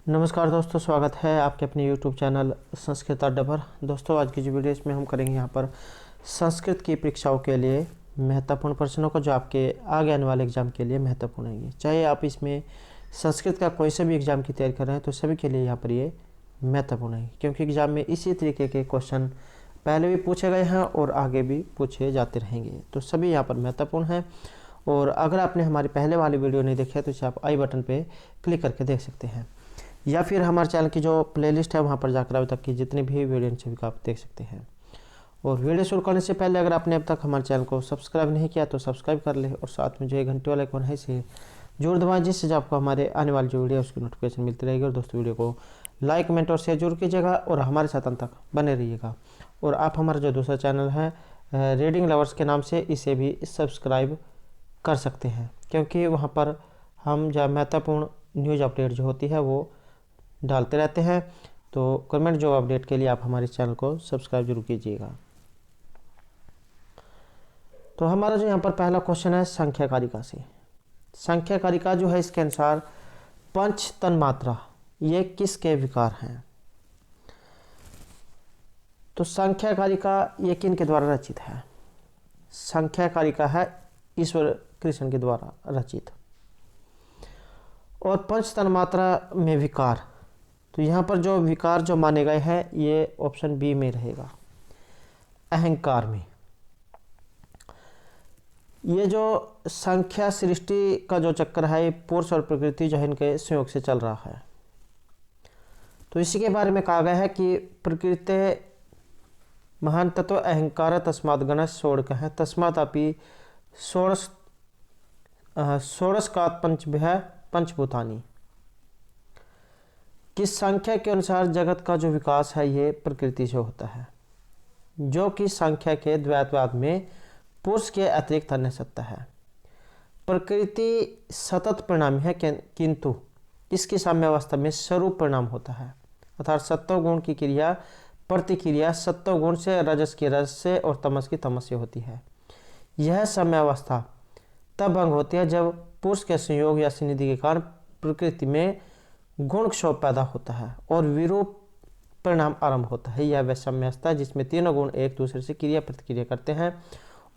नमस्कार दोस्तों, स्वागत है आपके अपने यूट्यूब चैनल संस्कृत अड्डा पर। दोस्तों, आज की जो वीडियो इसमें हम करेंगे यहाँ पर संस्कृत की परीक्षाओं के लिए महत्वपूर्ण प्रश्नों को जो आपके आगे आने वाले एग्जाम के लिए महत्वपूर्ण होंगे। चाहे आप इसमें संस्कृत का कोई सा भी एग्जाम की तैयारी कर रहे हैं तो सभी के लिए यहाँ पर ये महत्वपूर्ण है, क्योंकि एग्जाम में इसी तरीके के क्वेश्चन पहले भी पूछे गए हैं और आगे भी पूछे जाते रहेंगे, तो सभी यहाँ पर महत्वपूर्ण हैं। और अगर आपने हमारी पहले वाली वीडियो नहीं देखी है तो इसे आप आई बटन पर क्लिक करके देख सकते हैं, या फिर हमारे चैनल की जो प्लेलिस्ट है वहाँ पर जाकर अभी तक की जितनी भी वीडियो सभी को आप देख सकते हैं। और वीडियो शुरू करने से पहले अगर आपने अब तक हमारे चैनल को सब्सक्राइब नहीं किया तो सब्सक्राइब कर ले, और साथ में जो घंटे वाला आइकन है इसे जरूर दबाएं, जिससे आपको हमारे आने वाली जो वीडियो है उसकी नोटिफिकेशन मिलती रहेगी। और दोस्तों, वीडियो को लाइक, कमेंट और शेयर जरूर कीजिएगा और हमारे साथ अंत तक बने रहिएगा। और आप हमारा जो दूसरा चैनल है रीडिंग लवर्स के नाम से, इसे भी सब्सक्राइब कर सकते हैं, क्योंकि वहाँ पर हम जो महत्वपूर्ण न्यूज़ अपडेट जो होती है वो डालते रहते हैं। तो गवर्नमेंट जॉब अपडेट के लिए आप हमारे चैनल को सब्सक्राइब जरूर कीजिएगा। तो हमारा जो यहाँ पर पहला क्वेश्चन है संख्या कारिका से। संख्या कारिका जो है इसके अनुसार पंच तन्मात्रा ये किसके विकार हैं? तो संख्या कारिका ये किन के द्वारा रचित है? संख्या कारिका है ईश्वर कृष्ण के द्वारा रचित। और पंच तन्मात्रा में विकार, तो यहाँ पर जो विकार जो माने गए हैं ये ऑप्शन बी में रहेगा, अहंकार में। ये जो संख्या सृष्टि का जो चक्कर है ये पुरुष और प्रकृति जो है इनके संयोग से चल रहा है। तो इसी के बारे में कहा गया है कि प्रकृति महान तत्व अहंकार तस्मात् गणश षोडश है तस्मात् अपि षोडश का पंचभ्य पंचभूतानि। किस संख्या के अनुसार जगत का जो विकास है ये प्रकृति से होता है, जो कि संख्या के द्वैतवाद में पुरुष के अतिरिक्त अन्य सत्ता है। प्रकृति सतत परिणामी है, किंतु इसकी साम्यावस्था में स्वरूप परिणाम होता है, अर्थात सत्व गुण की क्रिया प्रतिक्रिया सत्व गुण से, रजस की रज से और तमस की तमस से होती है। यह साम्यावस्था तब भंग होती है जब पुरुष के संयोग या संनिधि के कारण प्रकृति में गुण क्षोभ पैदा होता है और विरूप परिणाम आरंभ होता है। यह वह साम्यावस्था है जिसमें तीनों गुण एक दूसरे से क्रिया प्रतिक्रिया करते हैं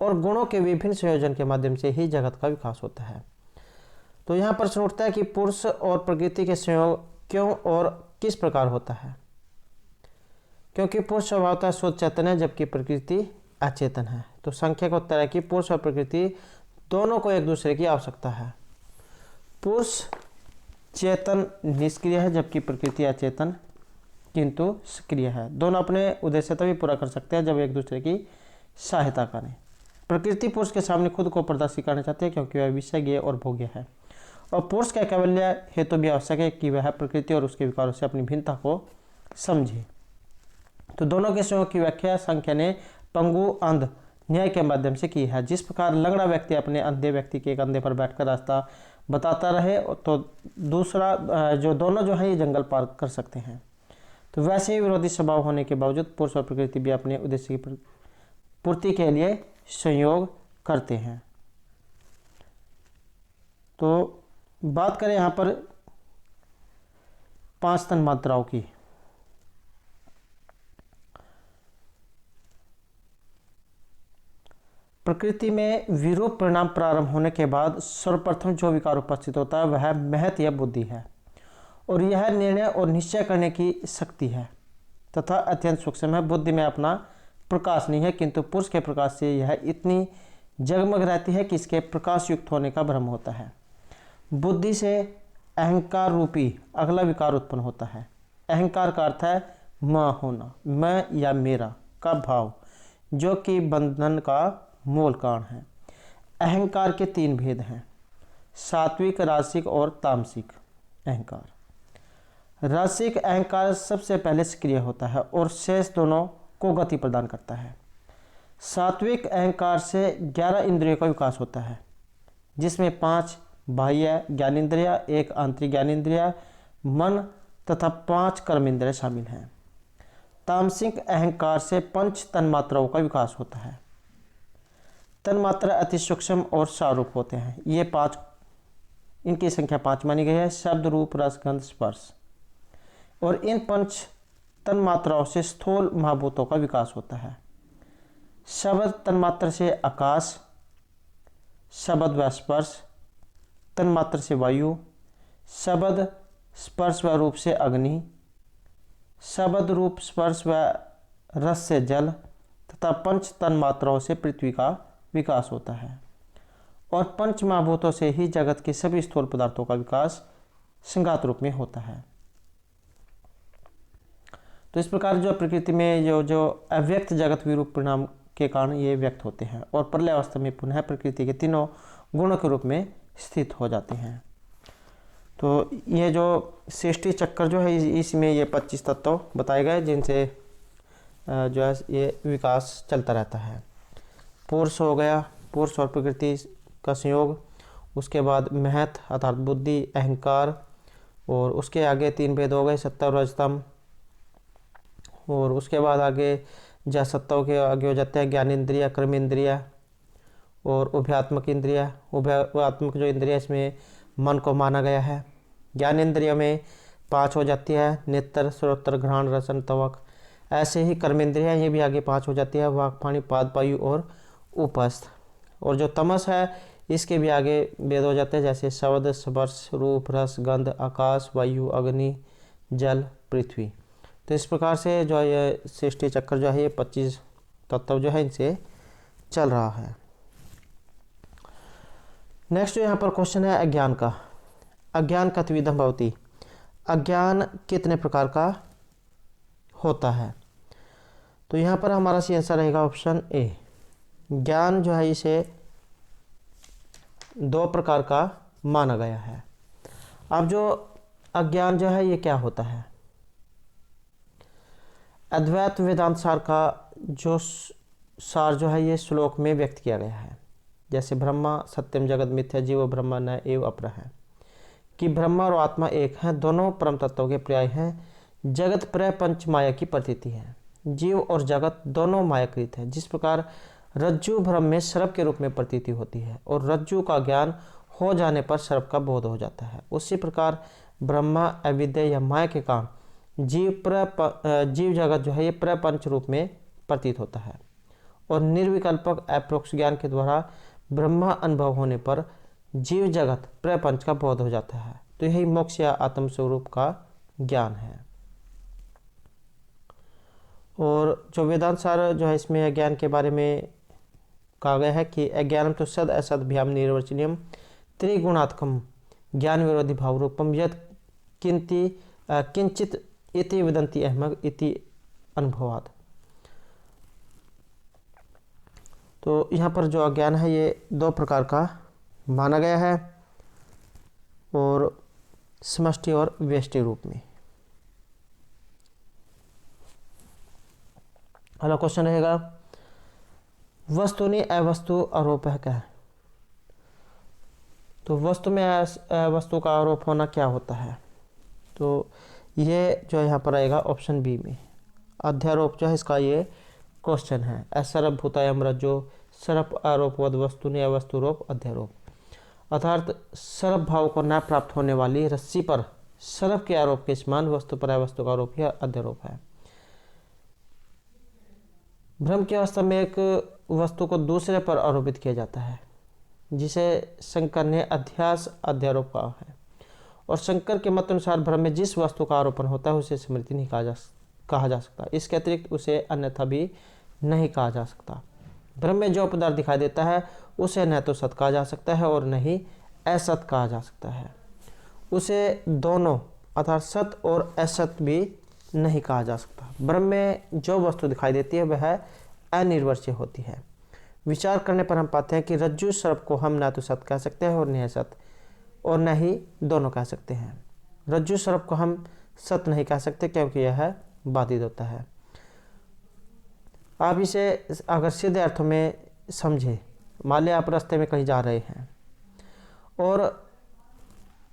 और गुणों के विभिन्न संयोजन के माध्यम से ही जगत का विकास होता है। तो यहाँ प्रश्न उठता है कि पुरुष और प्रकृति के संयोग क्यों और किस प्रकार होता है? क्योंकि पुरुष स्वभावतः शुद्ध चेतन है जबकि प्रकृति अचेतन है। तो संख्या का उत्तर है कि पुरुष और प्रकृति दोनों को एक दूसरे की आवश्यकता है। पुरुष चेतन निष्क्रिय है जबकि प्रकृति अचेतन किंतु सक्रिय है। दोनों अपने उद्देश्य तभी पूरा कर सकते हैं जब एक दूसरे की सहायता करें। प्रकृति पुरुष के सामने खुद को प्रदर्शित करना चाहती है क्योंकि वह विषय और भोग्य है, और पुरुष का कैवल्य हेतु भी आवश्यक है कि वह प्रकृति और उसके विकारों से अपनी भिन्नता को समझे। तो दोनों के संयोग की व्याख्या संख्या ने पंगु अंध न्याय के माध्यम से की है। जिस प्रकार लंगड़ा व्यक्ति अपने अंधे व्यक्ति के कंधे पर बैठकर रास्ता बताता रहे तो दूसरा जो दोनों जो है ये जंगल पार कर सकते हैं, तो वैसे ही विरोधी स्वभाव होने के बावजूद पुरुष और प्रकृति भी अपने उद्देश्य की पूर्ति के लिए संयोग करते हैं। तो बात करें यहाँ पर पांच तन्मात्राओं की। प्रकृति में विरूप परिणाम प्रारंभ होने के बाद सर्वप्रथम जो विकार उपस्थित होता है वह महत या बुद्धि है, और यह निर्णय और निश्चय करने की शक्ति है तथा अत्यंत सूक्ष्म है। बुद्धि में अपना प्रकाश नहीं है, किंतु पुरुष के प्रकाश से यह इतनी जगमग रहती है कि इसके प्रकाश युक्त होने का भ्रम होता है। बुद्धि से अहंकार रूपी अगला विकार उत्पन्न होता है। अहंकार का अर्थ है मैं होना, मैं या मेरा का भाव, जो कि बंधन का मूल कारण है। अहंकार के तीन भेद हैं, सात्विक, राजसिक और तामसिक अहंकार। राजसिक अहंकार सबसे पहले सक्रिय होता है और शेष दोनों को गति प्रदान करता है। सात्विक अहंकार से 11 इंद्रियों का विकास होता है, जिसमें 5 बाह्य ज्ञानेंद्रिय, 1 आंतरिक ज्ञानेंद्रिय, मन तथा 5 कर्मेंद्रिय शामिल हैं। तामसिक अहंकार से पंच तन्मात्राओं का विकास होता है। तन्मात्रा अति सूक्ष्म और सारूप होते हैं। ये 5 इनकी संख्या 5 मानी गई है। शब्द, रूप, रस, गंध, स्पर्श। और इन पंच तन्मात्राओं से स्थूल महाभूतों का विकास होता है। शब्द तन्मात्र से आकाश, शब्द व स्पर्श तन्मात्र से वायु, शब्द स्पर्श व रूप से अग्नि, शब्द रूप स्पर्श व रस से जल तथा पंच तन्मात्राओं से पृथ्वी का विकास होता है। और पंच महाभूतों से ही जगत के सभी स्थूल पदार्थों का विकास संघात रूप में होता है। तो इस प्रकार जो प्रकृति में जो अव्यक्त जगत विरूप परिणाम के कारण ये व्यक्त होते हैं और प्रलय अवस्था में पुनः प्रकृति के तीनों गुणों के रूप में स्थित हो जाते हैं। तो ये जो सृष्टि चक्र जो है इसमें ये 25 तत्व बताए गए जिनसे जो है ये विकास चलता रहता है। पुरुष हो गया, पुरुष और प्रकृति का संयोग, उसके बाद महत अर्थात बुद्धि, अहंकार, और उसके आगे 3 भेद हो गए, सत्व और रजतम, और उसके बाद आगे जहाँ सत्व के आगे हो जाते हैं ज्ञान इंद्रिया, कर्म इंद्रिया और उभयात्मक इंद्रिया। उभयात्मक जो इंद्रिया इसमें मन को माना गया है। ज्ञान इंद्रियों में 5 हो जाती है, नेत्र, श्रोत्र, घ्राण, रसन, त्वक। ऐसे ही कर्म इंद्रियाँ ये भी आगे 5 हो जाती है, वाक्, पाणि, पाद, वायु और उपस्थ। और जो तमस है इसके भी आगे भेद हो जाते हैं, जैसे शब्द, स्पर्श, रूप, रस, गंध, आकाश, वायु, अग्नि, जल, पृथ्वी। तो इस प्रकार से जो ये सृष्टि चक्र जो है ये 25 तत्व जो है इनसे चल रहा है। नेक्स्ट जो यहाँ पर क्वेश्चन है अज्ञान का। अज्ञान कतिविधम भवति, अज्ञान कितने प्रकार का होता है? तो यहाँ पर हमारा सी आंसर रहेगा ऑप्शन ए। ज्ञान जो है इसे 2 प्रकार का माना गया है। अब जो अज्ञान जो है ये क्या होता है? अद्वैत वेदांत सार का जो सार जो है ये श्लोक में व्यक्त किया गया है। जैसे ब्रह्मा सत्यम जगत मिथ्या जीव ब्रह्मा न एव अपर है, कि ब्रह्मा और आत्मा एक हैं, दोनों परम तत्वों के पर्याय हैं। जगत प्रय पंच माया की प्रतीति है। जीव और जगत दोनों मायाकृत है। जिस प्रकार रज्जु भ्रम में सर्प के रूप में प्रतीति होती है और रज्जु का ज्ञान हो जाने पर सर्प का बोध हो जाता है, उसी प्रकार ब्रह्मा अविद्या या माया के कारण जीव जगत जो है ये प्रपंच रूप में प्रतीत होता है। और निर्विकल्पक अप्रोक्ष ज्ञान के द्वारा ब्रह्मा अनुभव होने पर जीव जगत प्रपंच का बोध हो जाता है। तो यही मोक्ष या आत्म स्वरूप का ज्ञान है। और जो वेदांत सार जो है इसमें अज्ञान के बारे में कहा गया है कि अज्ञानम तो सद असद भ्याम निर्वचनीयम त्रिगुणात्मकम ज्ञान विरोधी भाव रूपम यद किंचित इति वदन्ति अहमग इति अनुभवात्। तो यहाँ पर जो अज्ञान है ये 2 प्रकार का माना गया है, और समष्टि और व्यष्टि रूप में। अगला क्वेश्चन रहेगा वस्तुनि अवस्तु आरोप है क्या? तो वस्तु में वस्तु का आरोप होना क्या होता है? तो ये जो यहाँ पर आएगा ऑप्शन बी में। अध्यारोप जो है इसका ये क्वेश्चन है। असर्प भूतायम रज्जो सर्प आरोप वद वस्तु ने अवस्तुरोप अध्यारोप, अर्थात सर्प भाव को न प्राप्त होने वाली रस्सी पर सर्प के आरोप के समान वस्तु पर अवस्तु का आरोप या अध्यारोप है। भ्रम की अवस्था में एक वस्तु को दूसरे पर आरोपित किया जाता है, जिसे शंकर ने अध्यास अध्यारोप कहा है। और शंकर के मत अनुसार भ्रम में जिस वस्तु का आरोपण होता है उसे स्मृति नहीं कहा जा सकता। इसके अतिरिक्त उसे अन्यथा भी नहीं कहा जा सकता। भ्रम में जो पदार्थ दिखाई देता है उसे न तो सत कहा जा सकता है और न ही असत कहा जा सकता है। उसे दोनों अर्थात सत और असत भी नहीं कहा जा सकता। ब्रह्म में जो वस्तु दिखाई देती है वह अनिर्वचनीय होती है। विचार करने पर हम पाते हैं कि रज्जु सर्प को हम न तो सत कह सकते हैं और न असत, और न ही दोनों कह सकते हैं। रज्जु सर्प को हम सत नहीं कह सकते क्योंकि यह बाधित होता है। आप इसे अगर सीधे अर्थों में समझे, मान लिया आप रास्ते में कहीं जा रहे हैं और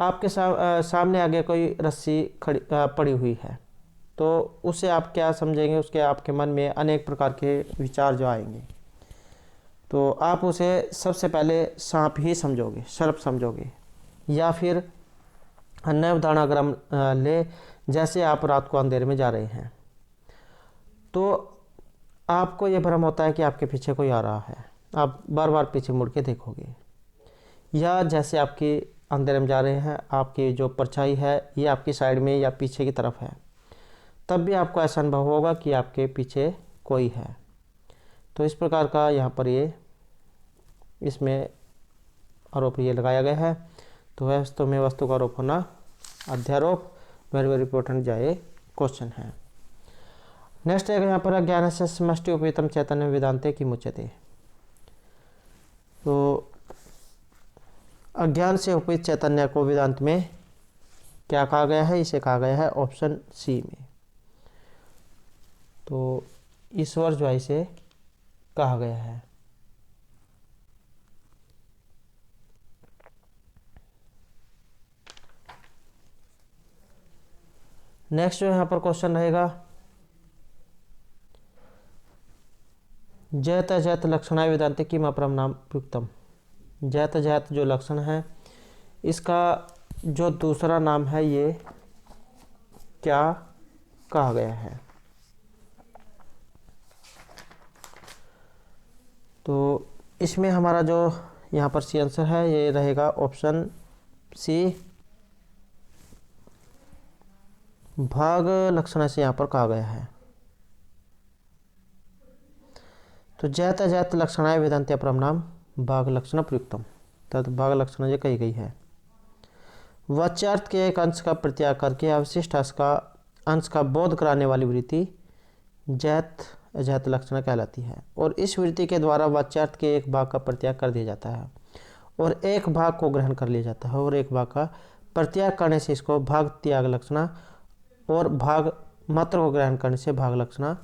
आपके सामने आगे कोई रस्सी पड़ी हुई है, तो उसे आप क्या समझेंगे? उसके आपके मन में अनेक प्रकार के विचार जो आएंगे। तो आप उसे सबसे पहले सांप ही समझोगे, सर्प समझोगे, या फिर अन्य उदाहरण अगर हम ले, जैसे आप रात को अंधेरे में जा रहे हैं तो आपको ये भ्रम होता है कि आपके पीछे कोई आ रहा है, आप बार बार पीछे मुड़ के देखोगे। या जैसे आपके अंधेरे में जा रहे हैं, आपकी जो परछाई है ये आपकी साइड में या पीछे की तरफ है, तब भी आपको ऐसा अनुभव होगा कि आपके पीछे कोई है। तो इस प्रकार का यहाँ पर ये इसमें आरोप ये लगाया गया है। तो वस्तु में वस्तु का आरोप होना अध्यारोप, वेरी वेरी इंपॉर्टेंट जाए क्वेश्चन है। नेक्स्ट है यहाँ पर अज्ञान से समष्टि उपयुतम चैतन्य वेदांते की मुच्यते। तो अज्ञान से उपयुक्त चैतन्य को वेदांत में क्या कहा गया है, इसे कहा गया है ऑप्शन सी में। तो ईश्वर जो है इसे कहा गया है। नेक्स्ट जो यहाँ पर क्वेश्चन रहेगा, जयत अजयत लक्षणा वेदांत किम अपरम नाम प्रयुक्तम। जयत अजयत जो लक्षण है इसका जो दूसरा नाम है ये क्या कहा गया है। तो इसमें हमारा जो यहाँ पर सी आंसर है ये रहेगा ऑप्शन सी, भाग लक्षण से यहाँ पर कहा गया है। तो जयत अजयत लक्षणाय वेदांत अपरम नाम भाग लक्षण प्रयुक्तम, तद भाग लक्षण ये कही गई है। वाच्यार्थ के एक अंश का प्रत्याग करके अवशिष्ट अंश का बोध कराने वाली वृत्ति जयत अजयत लक्षण कहलाती है। और इस वृत्ति के द्वारा वाच्यार्थ के एक भाग का प्रत्याग कर दिया जाता है और एक भाग को ग्रहण कर लिया जाता है, और एक भाग का प्रत्याग करने से इसको भाग त्याग लक्षण और भाग मात्र को ग्रहण करने से भाग लक्षण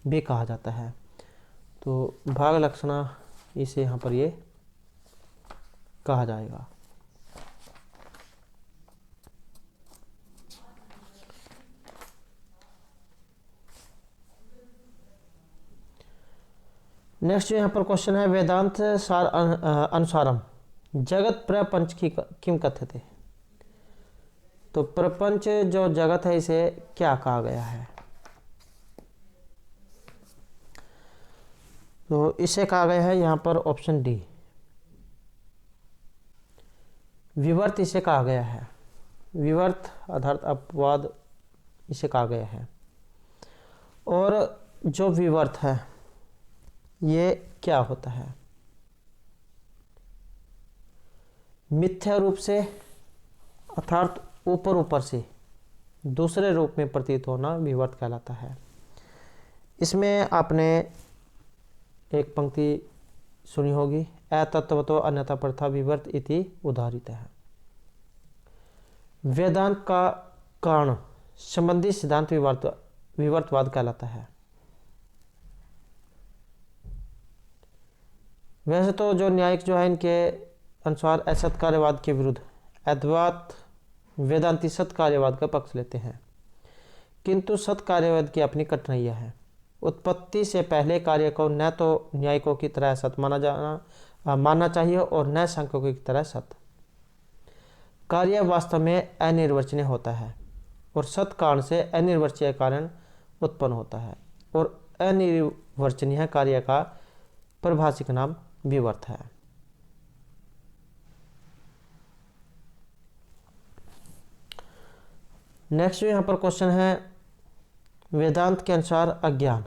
भी कहा जाता है। तो भाग लक्षण इसे यहाँ पर ये कहा जाएगा। नेक्स्ट जो यहाँ पर क्वेश्चन है, वेदांत सार अनुसारम जगत प्रपंच की किम कथ्यते। तो प्रपंच जो जगत है इसे क्या कहा गया है। तो इसे कहा गया है यहाँ पर ऑप्शन डी, विवर्त इसे कहा गया है। विवर्त अर्थात अपवाद इसे कहा गया है। और जो विवर्त है ये क्या होता है, मिथ्या रूप से अर्थात ऊपर ऊपर से दूसरे रूप में प्रतीत होना विवर्त कहलाता है। इसमें आपने एक पंक्ति सुनी होगी, अतत्वतो अन्यथा प्रथा विवर्त इति उदाहरित है। वेदांत का कारण संबंधी सिद्धांत विवर्तवाद कहलाता है। वैसे तो जो न्यायिक जो है इनके अनुसार असत कार्यवाद के विरुद्ध अद्वैत वेदांती सत कार्यवाद का पक्ष लेते हैं, किंतु सत कार्यवाद की अपनी कठिनाइयां हैं। उत्पत्ति से पहले कार्य को न तो न्यायिकों की तरह सत मानना चाहिए और न सांख्यों की तरह सत। कार्य वास्तव में अनिर्वचनीय होता है और सत कारण से अनिर्वचनीय कारण उत्पन्न होता है, और अनिर्वचनीय कार्य का परिभाषिक नाम विवर्त है। नेक्स्ट यहाँ पर क्वेश्चन है, वेदांत के अनुसार अज्ञान।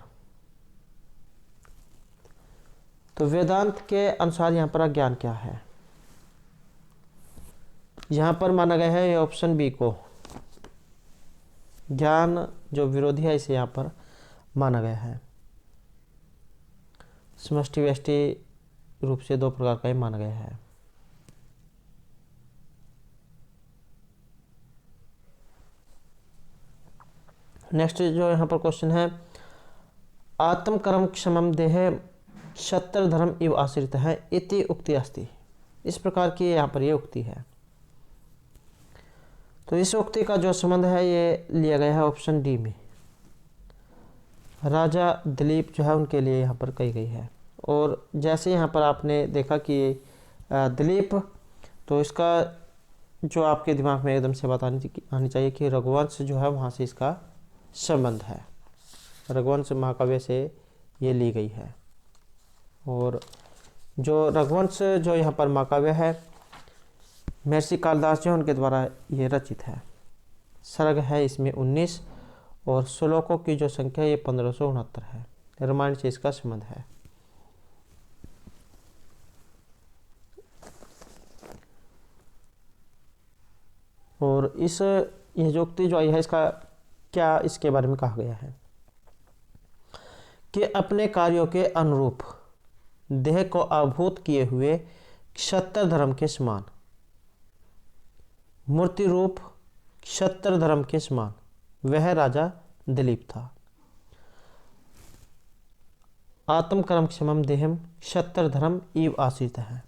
तो वेदांत के अनुसार यहाँ पर अज्ञान क्या है, यहाँ पर माना गया है ये ऑप्शन बी को, ज्ञान जो विरोधी है इसे यहाँ पर माना गया है। समष्टि व्यष्टि रूप से दो प्रकार का ही माना गया है। नेक्स्ट जो यहाँ पर क्वेश्चन है, आत्म कर्म क्षमम देह क्षत्र धर्म इव आश्रित है इति उक्ति अस्ति। इस प्रकार की यहाँ पर ये उक्ति है। तो इस उक्ति का जो संबंध है ये लिया गया है ऑप्शन डी में। राजा दिलीप जो है उनके लिए यहाँ पर कही गई है। और जैसे यहाँ पर आपने देखा कि दिलीप, तो इसका जो आपके दिमाग में एकदम से बात आनी चाहिए कि रघुवंश जो है वहाँ से इसका संबंध है, रघुवंश महाकाव्य से ये ली गई है। और जो रघुवंश जो यहाँ पर महाकाव्य है महर्षि कालिदास जो उनके द्वारा ये रचित है। सर्ग है इसमें 19 और श्लोकों की जो संख्या ये 1569 है। रामायण से इसका संबंध है। और इस ये जो उक्ति जो आई है इसका क्या इसके बारे में कहा गया है कि अपने कार्यों के अनुरूप देह को आभूत किए हुए क्षत्र धर्म के समान, मूर्ति रूप क्षत्र धर्म के समान वह राजा दिलीप था। आत्मकर्म क्षमम देहम क्षत्र धर्म इव आश्रित है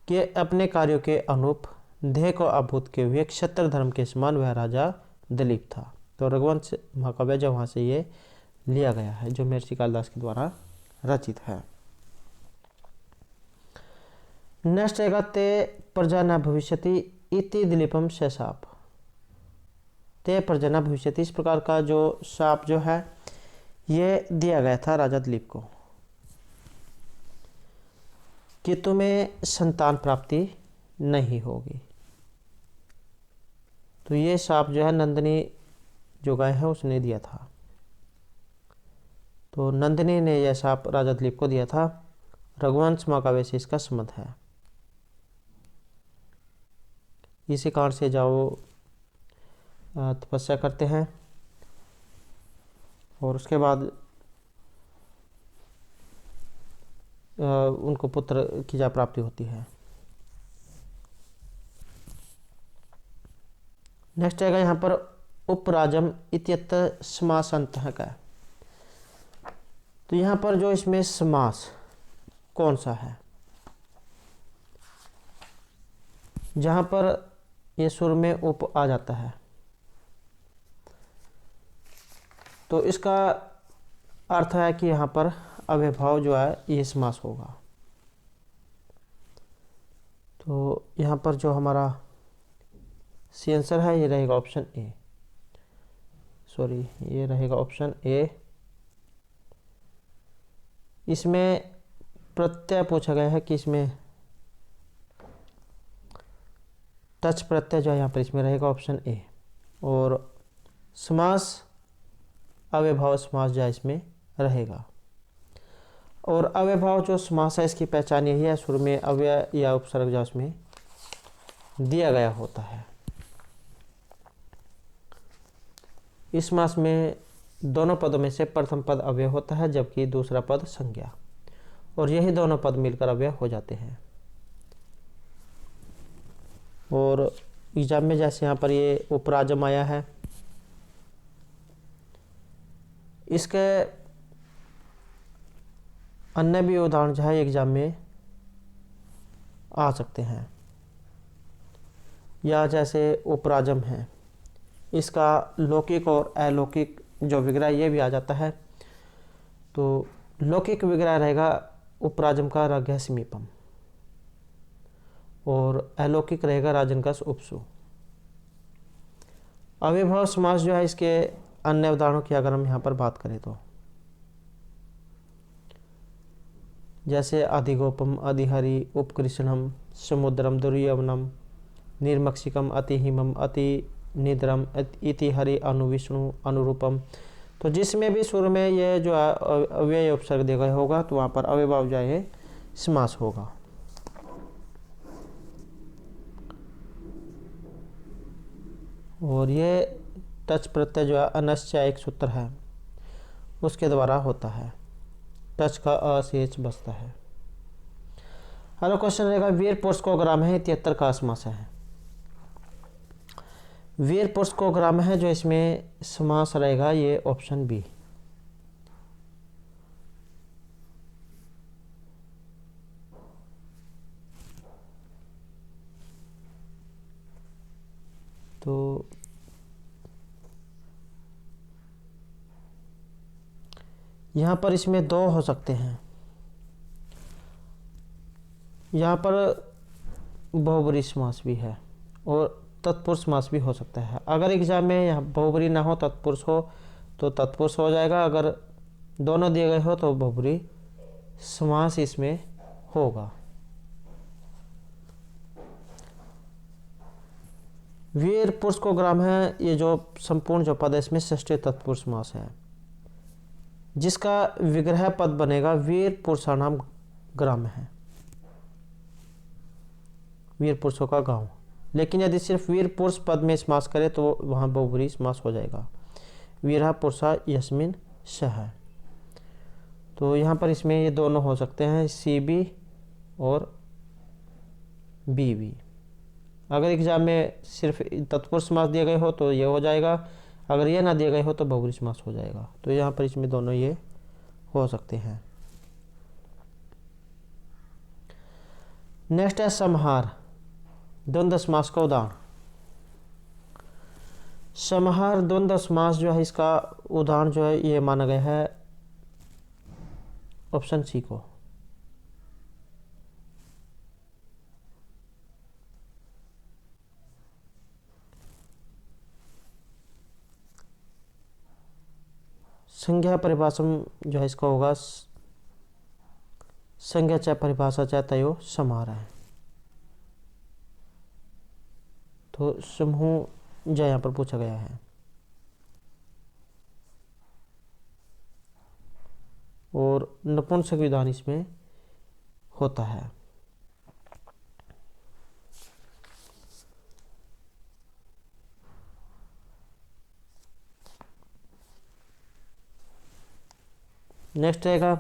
कि अपने कार्यों के अनुरूप देह को आभूत किए हुए क्षत्र धर्म के समान वह राजा दिलीप था। तो रघुवंश महाकाव्य जो वहाँ से ये लिया गया है, जो महर्षि कालिदास के द्वारा रचित है। नेक्स्ट रहेगा ते प्रजा न भविष्यति इति दिलीपम से शाप। ते प्रजा न भविष्यति, इस प्रकार का जो शाप जो है ये दिया गया था राजा दिलीप को कि तुम्हें संतान प्राप्ति नहीं होगी। तो ये शाप जो है नंदिनी जो गाय है उसने दिया था। तो नंदिनी ने यह शाप राजा दिलीप को दिया था। रघुवंश महाकाव्य से इसका संबंध है। इसी कारण से जाओ तपस्या करते हैं और उसके बाद उनको पुत्र की जा प्राप्ति होती है। नेक्स्ट आएगा यहाँ पर उपराजम इत्यत्र समासांतः का। तो यहाँ पर जो इसमें समास कौन सा है, जहाँ पर ये सुर में उप आ जाता है तो इसका अर्थ है कि यहाँ पर अव्ययभाव जो है ये समास होगा। तो यहाँ पर जो हमारा सी आंसर है ये रहेगा ऑप्शन ए, सॉरी ये रहेगा ऑप्शन ए। इसमें प्रत्यय पूछा गया है कि इसमें टच प्रत्यय जो है यहाँ पर इसमें रहेगा ऑप्शन ए। और समास अव्ययभाव समास जो है इसमें रहेगा। और अव्ययभाव जो समास है इसकी पहचान यही है, सुर में अव्यय या उपसर्ग जो उसमें दिया गया होता है। इस समास में दोनों पदों में से प्रथम पद अव्यय होता है जबकि दूसरा पद संज्ञा, और यही दोनों पद मिलकर अव्यय हो जाते हैं। और एग्जाम में जैसे यहाँ पर ये उपराजम आया है, इसके अन्य भी उदाहरण जो है एग्जाम में आ सकते हैं। या जैसे उपराजम है, इसका लौकिक और अलौकिक जो विग्रह ये भी आ जाता है। तो लौकिक विग्रह रहेगा उपराजम का राग्य समीपम और अलौकिक रहेगा राजनकस उपसु। अव्ययभाव समास जो है इसके अन्य उदाहरणों की अगर हम यहाँ पर बात करें तो जैसे अधिगोपम अधिहरि उपकृष्णम समुद्रम दुर्यवनम निर्मक्षिकम अतिहिमम अति निद्रम इति हरि अनुविष्णु अनुरूपम। तो जिसमें भी सुर में ये जो अव्यय उपसर्ग दिया गया होगा तो वहाँ पर अव्ययभाव जो है समास होगा। और ये टच प्रत्यय जो है अनश्चय एक सूत्र है उसके द्वारा होता है। टच का अशेष बसता है। हेलो क्वेश्चन रहेगा वीर पुरुष को ग्राम है 73 का समास है। वीर पुरुष को ग्राम है जो इसमें समास रहेगा ये ऑप्शन बी। तो यहाँ पर इसमें दो हो सकते हैं। यहाँ पर बहुब्री समास भी है और तत्पुरुष समास भी हो सकता है। अगर एग्जाम में यहाँ बहुब्री ना हो तत्पुरुष हो तो तत्पुरुष हो जाएगा, अगर दोनों दिए गए हो तो बहुब्री समास इसमें होगा। वीर पुरुष को ग्राम है, ये जो संपूर्ण जो पद है इसमें षष्ठी तत्पुरुष समास है, जिसका विग्रह पद बनेगा वीर पुरुषाणाम ग्राम है, वीर पुरुषों का गांव। लेकिन यदि सिर्फ वीर पुरुष पद में समास करे तो वहां बहुब्री समास हो जाएगा, वीरा पुरुषा यस्मिन सह। तो यहाँ पर इसमें ये दोनों हो सकते हैं, सी बी और बी बी। अगर एग्जाम में सिर्फ तत्पुरुष समास दिए गए हो तो ये हो जाएगा, अगर ये ना दिए गए हो तो बहुब्री समास हो जाएगा। तो यहाँ पर इसमें दोनों ये हो सकते हैं। नेक्स्ट है समाहार, द्वंद्व समास का उदाहरण। समाहार द्वंद्व समास जो है इसका उदाहरण जो है ये माना गया है ऑप्शन सी को। संज्ञा परिभाषम जो है इसका होगा संज्ञा चाहे परिभाषा चाहे तयो समाहार है। तो समूह जो यहाँ पर पूछा गया है और नपुंसक विधान इसमें होता है। नेक्स्ट रहेगा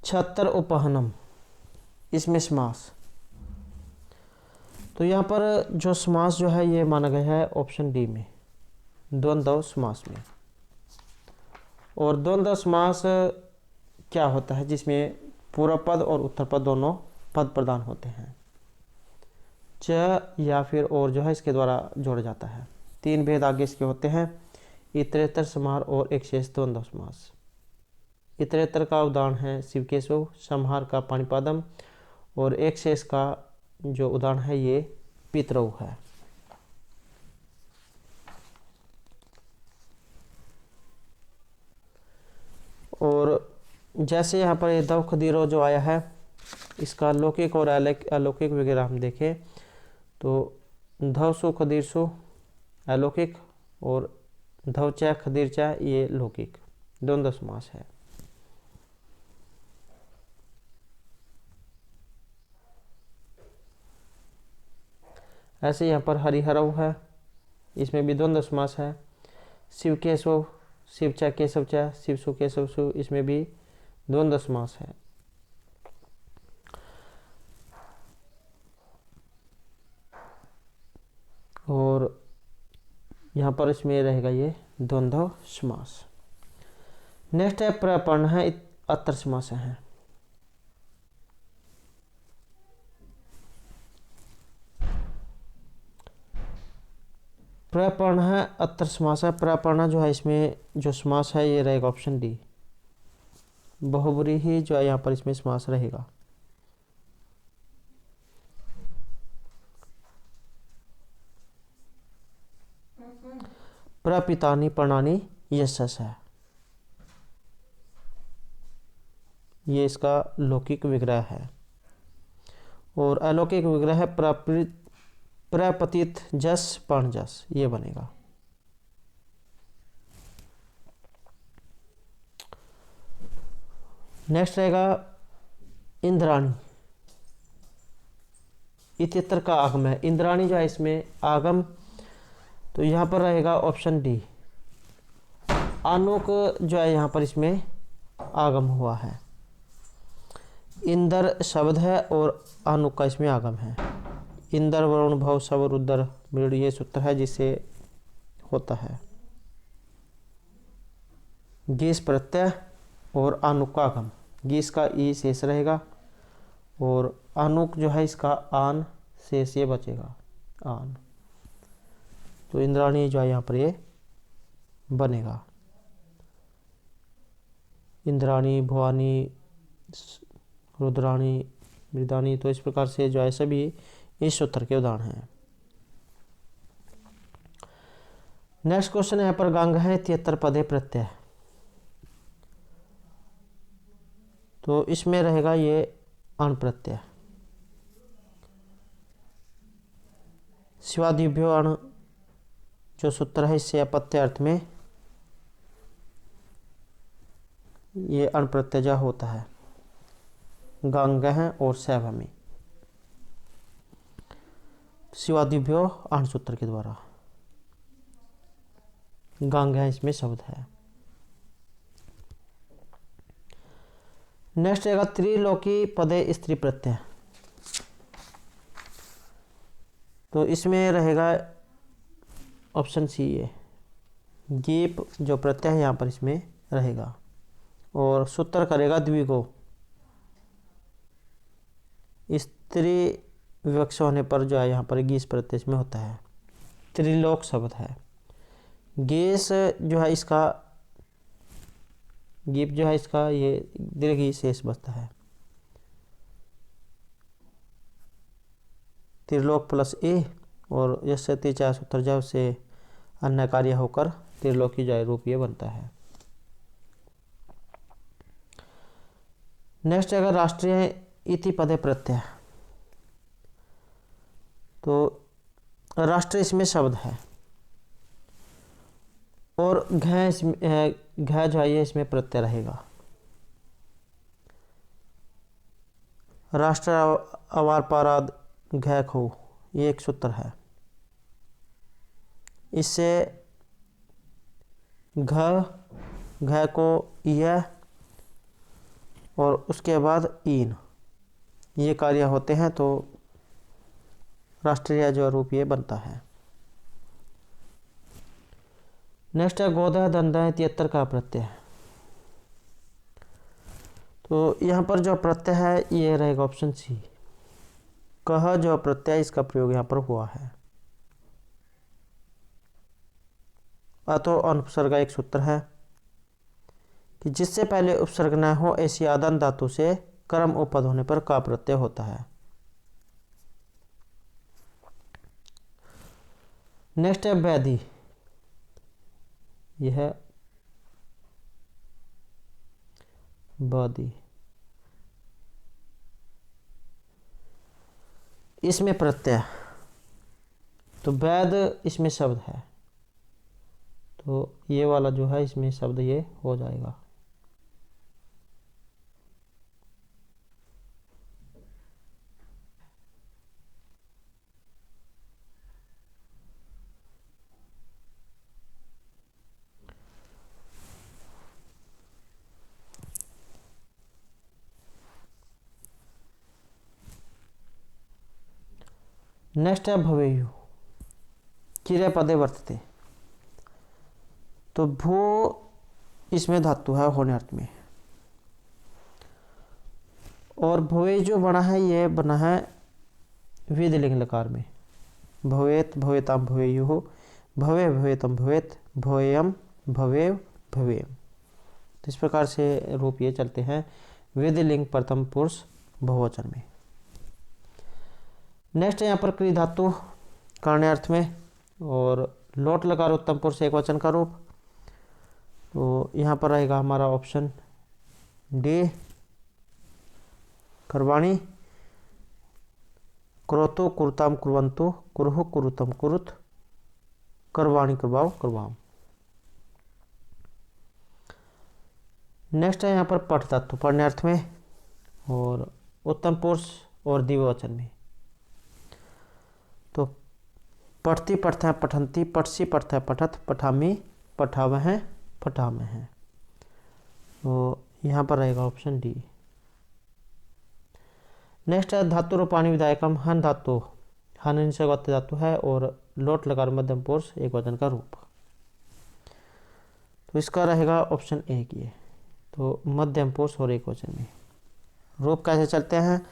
छतर उपहनम, इसमें समास। तो यहाँ पर जो समास जो है ये माना गया है ऑप्शन डी में, द्वंद्व समास में। और द्वंद्व समास क्या होता है, जिसमें पूर्व पद और उत्तर पद दोनों पद प्रदान होते हैं, च या फिर और जो है इसके द्वारा जोड़ा जाता है। तीन भेद आगे इसके होते हैं, इतरेतर समाहार और एक शेष द्वंद्व समास। इतरेतर का उदाहरण है शिवकेशव, समाहार का पाणिपादम और एक शेष का जो उदाहरण है ये पितरऊ है। और जैसे यहाँ पर ये दव खदीरो जो आया है, इसका लौकिक और अलौकिक वगैरह हम देखें तो धव सु खदीर सु अलौकिक और धव चा खदीर चा ये लौकिक, द्वंद्व समास है। ऐसे यहाँ पर हरिहरव है, इसमें भी द्वंद्व समास है। शिव केशव, शिव चा केशव चा, शिव सु केशव सु, इसमें भी द्वंद्व समास है। और यहाँ पर इसमें रहेगा ये द्वंद्व समास। नेक्स्ट है प्रपर्ण है, अत्र समास है। प्रपर्ण है अत्र समास है। प्रपर्ण जो है इसमें जो समास है ये रहेगा ऑप्शन डी, बहुब्री ही जो है यहाँ पर इसमें समास रहेगा। प्रपितानी प्रणानी यशस है, ये इसका लौकिक विग्रह है। और अलौकिक विग्रह है प्रपतित जस पण जस, ये बनेगा। नेक्स्ट रहेगा इंद्राणी, इतित्र का आगम है। इंद्राणी जो है इसमें आगम, तो यहाँ पर रहेगा ऑप्शन डी, आनुक जो है यहाँ पर इसमें आगम हुआ है। इंदर शब्द है और आनुक का इसमें आगम है। इंदर वरुण भव शव रुद्र मृड, ये सूत्र है जिससे होता है गीस प्रत्यय और आनुक का आगम। गीस का ई शेष रहेगा और आनुक जो है इसका आन शेष ये बचेगा, आन। तो इंद्राणी जो है यहाँ पर ये बनेगा। इंद्राणी, भवानी, रुद्राणी, मृदानी, तो इस प्रकार से जो है सभी इस सूत्र के उदाहरण हैं। नेक्स्ट क्वेश्चन यहाँ पर गंग है 73 पदे प्रत्यय। तो इसमें रहेगा ये अण प्रत्यय। शिवादिभ्यो अण जो सूत्र है इससे अपत्य अर्थ में ये अण प्रत्यय होता है गंग है और सैभमी। शिवादिभ्यो अण सूत्र के द्वारा गंग है इसमें शब्द है। नेक्स्ट रहेगा त्रिलोकी पदे स्त्री प्रत्यय। तो इसमें रहेगा ऑप्शन सी है गीप जो प्रत्यय है यहाँ पर इसमें रहेगा और सूत्र करेगा द्विगो। स्त्री विवक्ष होने पर जो है यहाँ पर गीस प्रत्यय इसमें होता है। त्रिलोक शब्द है। गीस जो है इसका गीप जो है इसका ये दीर्घ शेष बचता है। त्रिलोक प्लस ए और जैसे तीसरा सूत्र जब से अन्य कार्य होकर त्रिलोकी जय रूप ये बनता है। नेक्स्ट अगर राष्ट्रीय इति पदे प्रत्यय। तो राष्ट्रीय इसमें शब्द है और घ जो है इसमें प्रत्यय रहेगा। राष्ट्र अवार पाराद घ खो ये एक सूत्र है। इससे घ को यह और उसके बाद ईन ये कार्य होते हैं तो राष्ट्रीय जो रूप ये बनता है। नेक्स्ट है गोदा दंदा 73 का प्रत्यय। तो यहाँ पर जो प्रत्यय है ये रहेगा ऑप्शन सी कह जो प्रत्यय इसका प्रयोग यहाँ पर हुआ है। अतो अनुपसर्ग एक सूत्र है कि जिससे पहले उपसर्ग न हो ऐसी आदन धातु से कर्म उपपद होने पर का प्रत्यय होता है। नेक्स्ट है वैधि। यह है वादी। इसमें प्रत्यय तो वैद इसमें शब्द है तो ये वाला जो है इसमें शब्द ये हो जाएगा। नेक्स्ट है भवेयु किरे पदे वर्तते। तो भू इसमें धातु है होने अर्थ में और भवे जो बना है ये बना है विधिलिंग लकार में। भवेत भवेताम भवेयु भवे भवेतम भवेत भवेयम भवेव भवेम। तो इस प्रकार से रूप ये चलते हैं विधिलिंग प्रथम पुरुष बहुवचन में। नेक्स्ट है यहाँ पर क्रिया धातु करने अर्थ में और लोट लकार उत्तम पुरुष एक वचन का रूप। तो यहाँ पर रहेगा हमारा ऑप्शन डी करवाणी क्रोतो कुरुताम कुर्वंतु कुरुहु कुरुतम कुरुत करवाणी करवाओ करवाम। नेक्स्ट है यहाँ पर पठ धातु पढ़ने अर्थ में और उत्तम पुरुष और द्विवचन में। तो पठती पठता पठंती पठसी पठता पठत पठामी पठावह पठामे हैं। तो यहाँ पर रहेगा ऑप्शन डी। नेक्स्ट है धातु रूपाणी विधायकम हन धातु हन निषेधवाच्य धातु है और लोट लकार मध्यम पुरुष एक वचन का रूप। तो इसका रहेगा ऑप्शन ए की है तो मध्यम पुरुष और एक वचन में। रूप कैसे चलते हैं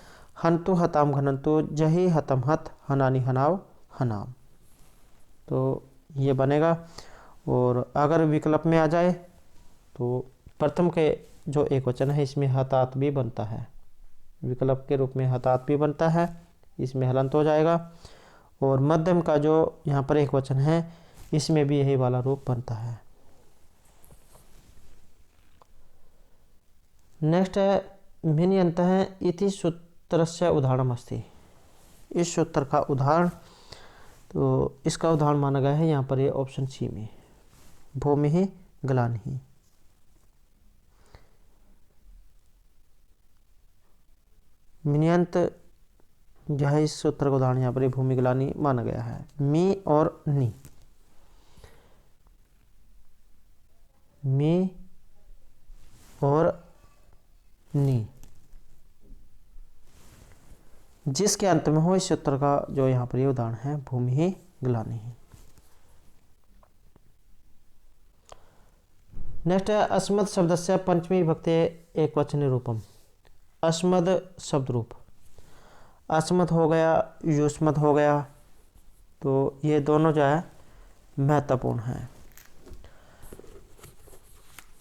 हंतु हताम घनंतु जही हतम हत हनानी हनाव हनाम। तो ये बनेगा और अगर विकल्प में आ जाए तो प्रथम के जो एक वचन है इसमें हतात भी बनता है। विकल्प के रूप में हतात भी बनता है इसमें हलंत हो जाएगा। और मध्यम का जो यहाँ पर एक वचन है इसमें भी यही वाला रूप बनता है। नेक्स्ट है भिन्नयन्तः इति सूत्रस्य उदाहरणमस्ति। इस सूत्र का उदाहरण, तो इसका उदाहरण माना गया है यहाँ पर ये ऑप्शन सी में, भूमि ग्लानिः। भिन्नयन्त जो है इस सूत्र का उदाहरण यहाँ पर भूमि ग्लानि माना गया है। मी और नी, मी और नी जिसके अंत में हो, इस सूत्र का जो यहाँ पर ये उदाहरण है भूमि ग्लानि। नेक्स्ट है अस्मत् शब्दस्य पंचमी विभक्ति एकवचन रूपम। अस्मद शब्द रूप, अस्मत् हो गया, युष्मत् हो गया, तो ये दोनों जो है महत्वपूर्ण हैं।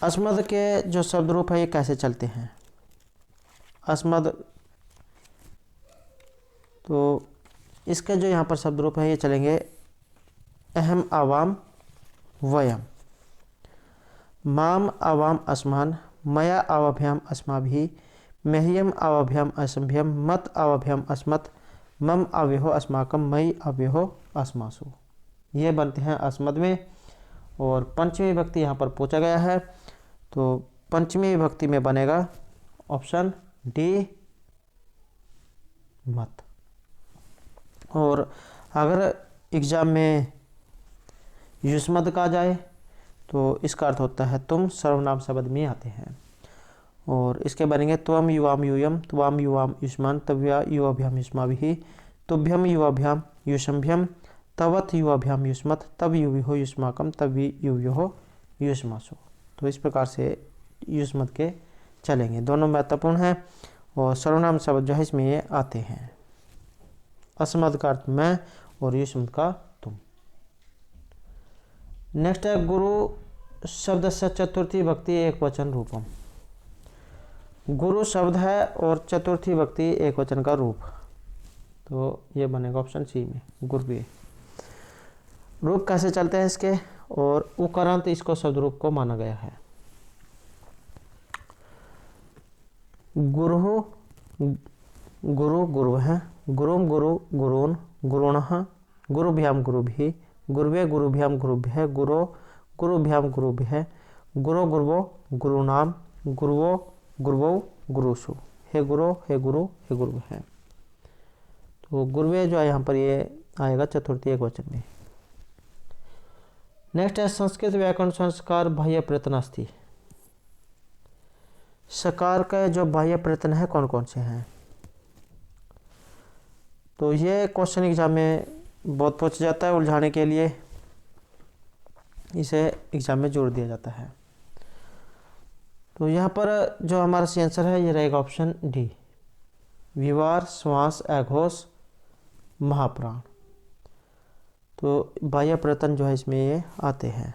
अस्मद के जो शब्द रूप है ये कैसे चलते हैं? अस्मद, तो इसके जो यहाँ पर शब्द रूप है ये चलेंगे अहम आवाम वयम, माम आवाम अस्मान, मया आवाभ्याम अस्माभिः, मह्यम आवाभ्याम असंभ्यम, मत आवाभ्याम अस्मत्, मम आव्योहो अस्माकम, मयि आव्योहो अस्मासु। ये बनते हैं अस्मद में। और पंचमी विभक्ति यहाँ पर पूछा गया है, तो पंचमी विभक्ति में बनेगा ऑप्शन डी मत। और अगर एग्जाम में युष्मद का जाए तो इसका अर्थ होता है तुम सर्वनाम शब्द में आते हैं। और इसके बनेंगे त्वम युवाम यूयम, त्वाम युवाम युष्मान, तव्या युवाभ्याम युष्माभिः, तुभ्यम युवाभ्याम युष्मभ्यम, तवत युवाभ्याम युष्मत्, तब युविहो युष्माकम, तब युव्योहो युष्मासु। तो इस प्रकार से युष्मत के चलेंगे, दोनों महत्वपूर्ण हैं। और सर्वनाम शब्द जो है इसमें ये आते हैं, अस्मद का अर्थ मैं और युष्मत का तुम। नेक्स्ट है गुरु शब्द से चतुर्थी विभक्ति एक वचन रूपम। गुरु शब्द है और चतुर्थी विभक्ति एक वचन का रूप, तो ये बनेगा ऑप्शन सी में गुरवे। रूप कैसे चलते हैं इसके, और उकारांत इसको शब्द रूप को माना गया है। गुरु गुरु गुरु है, गुरुम गुरु गुरून् गुरुणः, गुरुभ्याम गुरुभिः, गुरुवे गुरुभ्याम गुरुभ्यः, गुरो गुरुभ्याम गुरुभ्यः, गुरो गुरुवो गुरुणाम, गुरुवो गुरुवो गुरुषु, हे गुरु हे गुरु हे गुरु है। तो गुरुवे जो है यहाँ पर ये आएगा चतुर्थी एक वचन में। नेक्स्ट है संस्कृत व्याकरण संस्कार बाह्य प्रयत्न अस्ति। सकार का जो बाह्य प्रयत्न है कौन कौन से हैं? तो ये क्वेश्चन एग्जाम में बहुत पूछा जाता है, उलझाने के लिए इसे एग्जाम में जोड़ दिया जाता है। तो यहाँ पर जो हमारा सी आंसर है ये रहेगा ऑप्शन डी, विवार, श्वास, अघोष, महाप्राण। तो बाह्य प्रयत्न जो है इसमें ये आते हैं।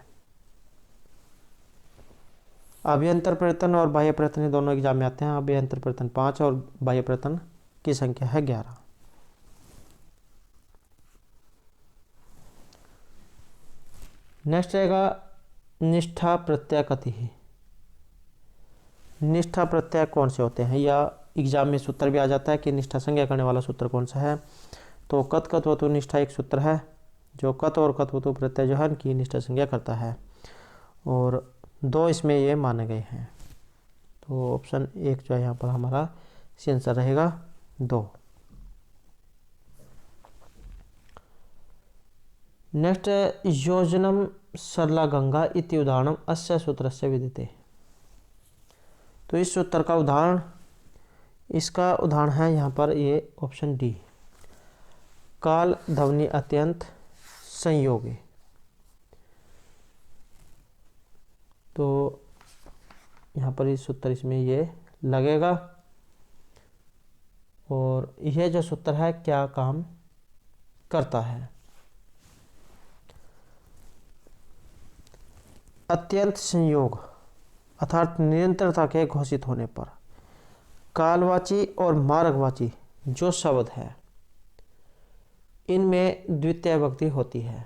अभ्यंतर प्रयत्न और बाह्य प्रयत्न दोनों एग्जाम में आते हैं। अभ्यंतर प्रयत्न 5 और बाह्य प्रयत्न की संख्या है 11। नेक्स्ट रहेगा निष्ठा प्रत्यय कतिः। निष्ठा प्रत्यय कौन से होते हैं, या एग्जाम में सूत्र भी आ जाता है कि निष्ठा संज्ञा करने वाला सूत्र कौन सा है। तो कत कत्वतु निष्ठा एक सूत्र है जो कत और कत्वतु प्रत्यय जो है की निष्ठा संज्ञा करता है, और 2 इसमें ये माने गए हैं। तो ऑप्शन 1 जो है यहाँ पर हमारा सी आंसर रहेगा 2। नेक्स्ट योजनम सरला गंगा इति उदाहरणम अस्य सूत्रस्य विदिते। तो इस सूत्र का उदाहरण, इसका उदाहरण है यहाँ पर ये ऑप्शन डी, काल ध्वनि अत्यंत संयोगे। तो यहाँ पर इस सूत्र इसमें ये लगेगा। और यह जो सूत्र है क्या काम करता है? अत्यंत संयोग अर्थात निरंतरता के घोषित होने पर कालवाची और मार्गवाची जो शब्द है इनमें द्वितीय विभक्ति होती है।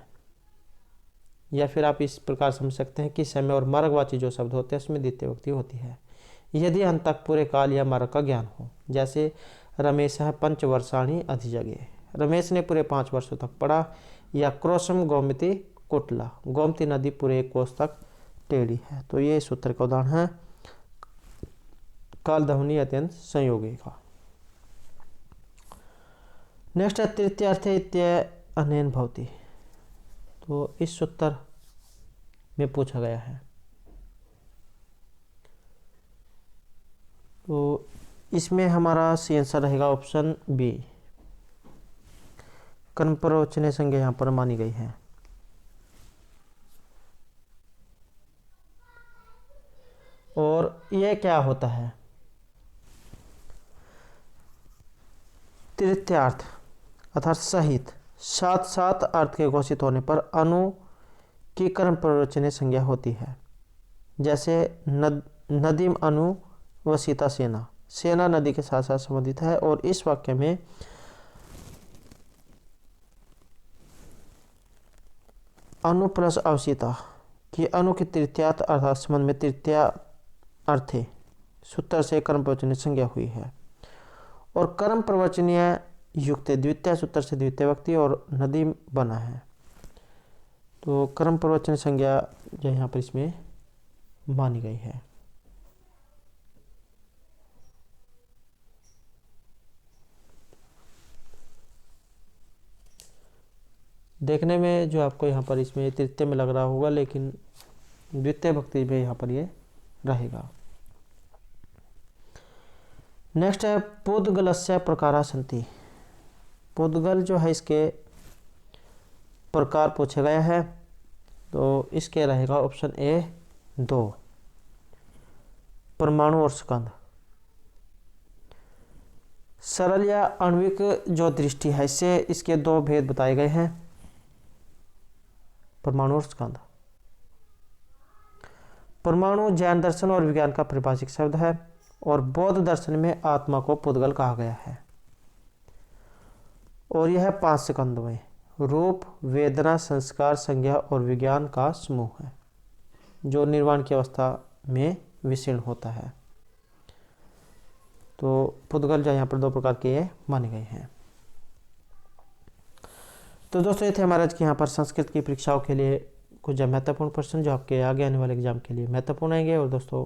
या फिर आप इस प्रकार समझ सकते हैं कि समय और मार्गवाची जो शब्द होते हैं उसमें द्वितीय विभक्ति होती है यदि अंत तक पूरे काल या मार्ग का ज्ञान हो। जैसे रमेश है पंचवर्षाणी अधिजगे, रमेश ने पूरे 5 वर्षों तक पढ़ा। या क्रोशम गोमती कुटला, गोमती नदी पूरे 1 कोस तक टेढ़ी है। तो ये सूत्र का उदाहरण है काल ध्वनि अत्यंत संयोगी का। नेक्स्ट है तृतीय अर्थ इत्य अनेन भवति। तो इस सूत्र में पूछा गया है। तो इसमें हमारा सी आंसर रहेगा ऑप्शन बी, कर्म प्रवचने संज्ञा यहाँ पर मानी गई है। और यह क्या होता है? तृतीयार्थ अर्थात सहित साथ साथ अर्थ के घोषित होने पर अनु की कर्म प्रवचने संज्ञा होती है। जैसे नदीम अनु व सीता सेना, सेना नदी के साथ साथ संबंधित है। और इस वाक्य में अनु प्लस अवसीता कि अनु की तृतीयार्थ अर्थात संबंध में तृतीया अर्थे सूत्र से कर्म प्रवचनीय संज्ञा हुई है। और कर्म प्रवचनीय युक्त द्वितीय सूत्र से द्वितीय व्यक्ति और नदी बना है। तो कर्म प्रवचन संज्ञा जो यहाँ पर इसमें मानी गई है। देखने में जो आपको यहाँ पर इसमें तृतीय में लग रहा होगा, लेकिन द्वितीय भक्ति में यहाँ पर ये रहेगा। नेक्स्ट है पुद्गलस्य प्रकारा सन्ति। पुद्गल जो है इसके प्रकार पूछा गया है। तो इसके रहेगा ऑप्शन ए 2, परमाणु और स्कंद। सरल या आणविक जो दृष्टि है इससे इसके 2 भेद बताए गए हैं, परमाणु और स्कंद। परमाणु जैन दर्शन और विज्ञान का परिभाषिक शब्द है और बौद्ध दर्शन में आत्मा को पुद्गल कहा गया है। और यह 5 स्कंद में रूप, वेदना, संस्कार, संज्ञा और विज्ञान का समूह है जो निर्वाण की अवस्था में विशीर्ण होता है। तो पुद्गल जो यहाँ पर 2 प्रकार के माने गए हैं। तो दोस्तों ये थे हमारे आज के यहाँ पर संस्कृत की परीक्षाओं के लिए कुछ महत्वपूर्ण प्रश्न जो आपके आगे आने वाले एग्जाम के लिए महत्वपूर्ण आएंगे। और दोस्तों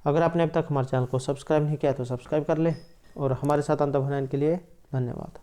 अगर आपने अब तक हमारे चैनल को सब्सक्राइब नहीं किया तो सब्सक्राइब कर लें और हमारे साथ अंत बनाने के लिए धन्यवाद।